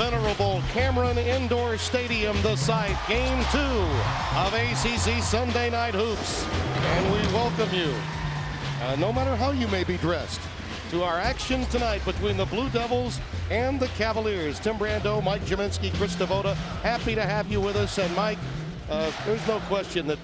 venerable Cameron Indoor Stadium, the site, Game 2 of ACC Sunday Night Hoops. And we welcome you, no matter how you may be dressed, to our action tonight between the Blue Devils and the Cavaliers. Tim Brando, Mike Jaminski, Chris Devoda, happy to have you with us. And Mike, there's no question that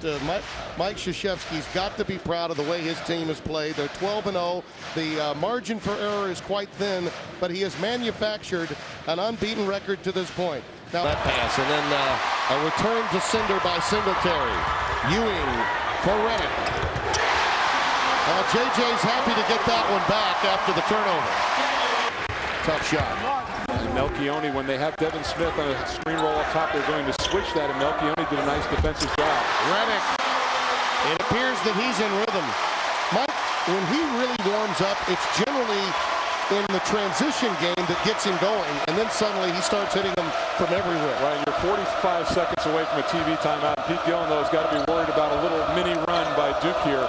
Mike Krzyzewski's got to be proud of the way his team has played. They're 12-0. The margin for error is quite thin, but he has manufactured an unbeaten record to this point. Now that pass, and then a return to Cinder by Singletary. Ewing for Redick. JJ's happy to get that one back after the turnover. Tough shot. And Melchione, when they have Devin Smith on a screen roll up top, they're going to switch that, and Melchione did a nice defensive job. Redick, it appears that he's in rhythm. Mike, when he really warms up, it's generally in the transition game that gets him going, and then suddenly he starts hitting them from everywhere. Right, you're 45 seconds away from a TV timeout. Pete Gillen, though, has got to be worried about a little mini run by Duke here.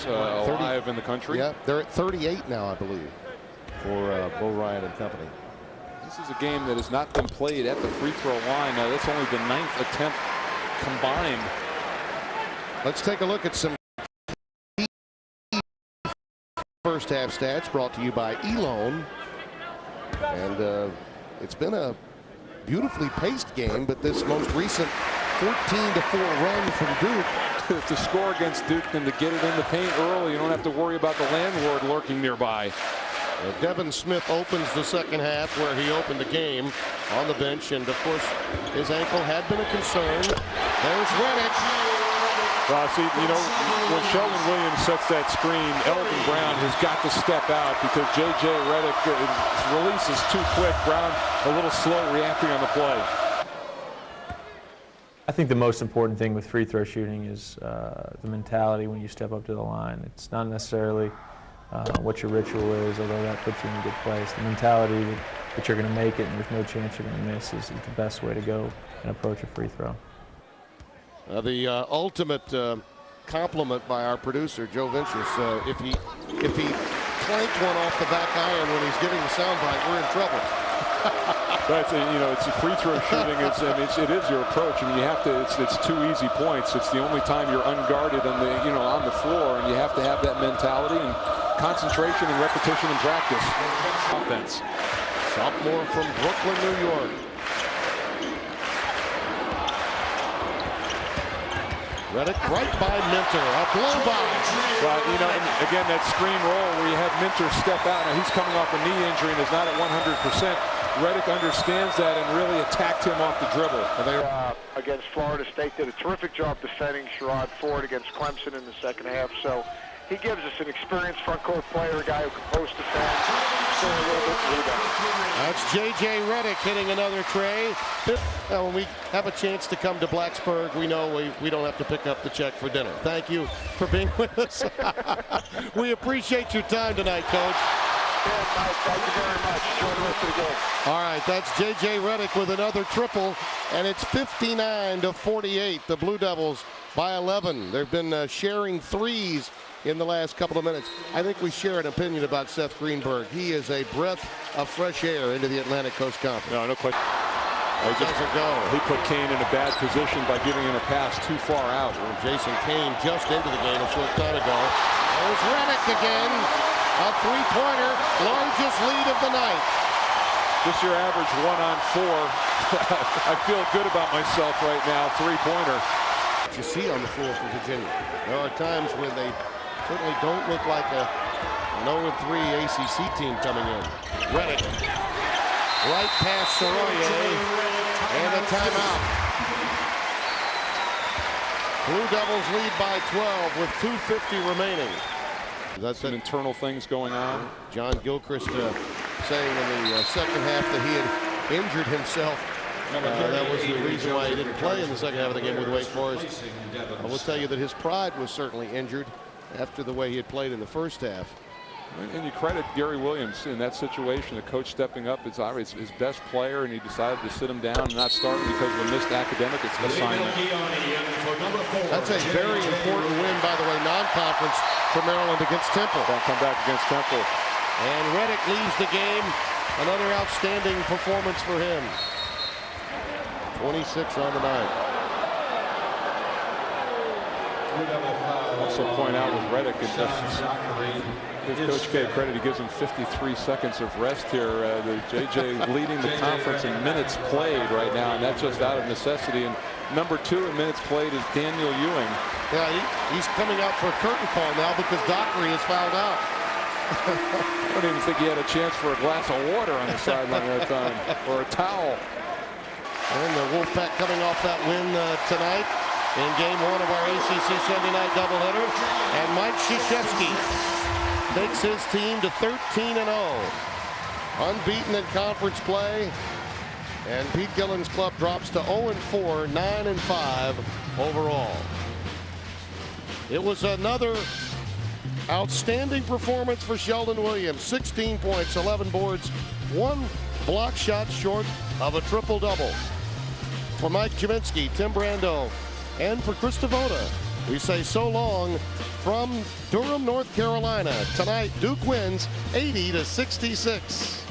Alive in the country. Yeah, they're at 38 now, I believe, for Bo Ryan and company. This is a game that has not been played at the free throw line. Now, that's only the 9th attempt combined. Let's take a look at some first half stats brought to you by Elone. And it's been a beautifully paced game, but this most recent 14-4 run from Duke. To score against Duke and to get it in the paint early, you don't have to worry about the landlord lurking nearby. Devin Smith opens the second half where he opened the game on the bench, and of course his ankle had been a concern. There's Redick. See, you know, when Sheldon Williams sets that screen, Elton Brown has got to step out because J.J. Redick's release is too quick. Brown a little slow reacting on the play. I think the most important thing with free throw shooting is the mentality when you step up to the line. It's not necessarily what your ritual is, although that puts you in a good place. The mentality that you're going to make it and there's no chance you're going to miss is the best way to go and approach a free throw. The ultimate compliment by our producer, Joe Ventures. If he clanked one off the back iron when he's giving the soundbite, we're in trouble. But you know, it's a free throw shooting. It is your approach. I mean, you have to. It's 2 easy points. It's the only time you're unguarded on the floor, and you have to have that mentality and concentration and repetition and practice. Offense. Sophomore from Brooklyn, New York. Redick right by Minter, a blow by. But you know, and again, that screen roll where you have Minter step out. Now he's coming off a knee injury and is not at 100%. Redick understands that and really attacked him off the dribble. Against Florida State, did a terrific job defending Sherrod Ford against Clemson in the second half. So he gives us an experienced front court player, a guy who can post defend, score a little bit, rebound. That's J.J. Redick hitting another tray. Now, when we have a chance to come to Blacksburg, we know we don't have to pick up the check for dinner. Thank you for being with us. We appreciate your time tonight, Coach. Yeah, Mike, thank you very much. Enjoy the rest of the game. All right, that's J.J. Redick with another triple, and it's 59-48. The Blue Devils by 11. They've been sharing threes in the last couple of minutes. I think we share an opinion about Seth Greenberg. He is a breath of fresh air into the Atlantic Coast Conference. No question. He put Kane in a bad position by giving him a pass too far out. And Jason Kane just into the game a short time ago. There's Redick again. A three-pointer, largest lead of the night. Just your average 1-on-4. I feel good about myself right now, three-pointer. You see on the floor for Virginia. There are times when they certainly don't look like an 0-3 ACC team coming in. Redick, right past Soroye, and a timeout. Blue Devils lead by 12 with 2:50 remaining. That's some internal things going on. John Gilchrist saying in the second half that he had injured himself. That was the reason why he didn't play in the second half of the game with Wake Forest. I will tell you that his pride was certainly injured after the way he had played in the first half. And you credit Gary Williams in that situation, the coach stepping up. It's obviously his best player, and he decided to sit him down and not start him because of a missed academic assignment. That's a very important win, by the way, non-conference for Maryland against Temple. They'll come back against Temple. And Redick leaves the game Another outstanding performance for him. 26 on the night. Also point out with Redick, give Coach K credit, he gives him 53 seconds of rest here. The JJ leading the conference in minutes played right now, and that's just out of necessity. And number 2 in minutes played is Daniel Ewing. Yeah, he's coming out for a curtain call now because Dockery is fouled out. I don't even think he had a chance for a glass of water on the sideline that time, or a towel. And the Wolfpack coming off that win tonight in game 1 of our ACC Sunday night doubleheader. And Mike Krzyzewski takes his team to 13-0. Unbeaten in conference play. And Pete Gillen's club drops to 0-4, 9-5 overall. It was another outstanding performance for Sheldon Williams. 16 points, 11 boards, 1 block shot short of a triple-double. For Mike Jaminski, Tim Brando, and for Chris Devoda, we say so long from Durham, North Carolina. Tonight, Duke wins 80-66.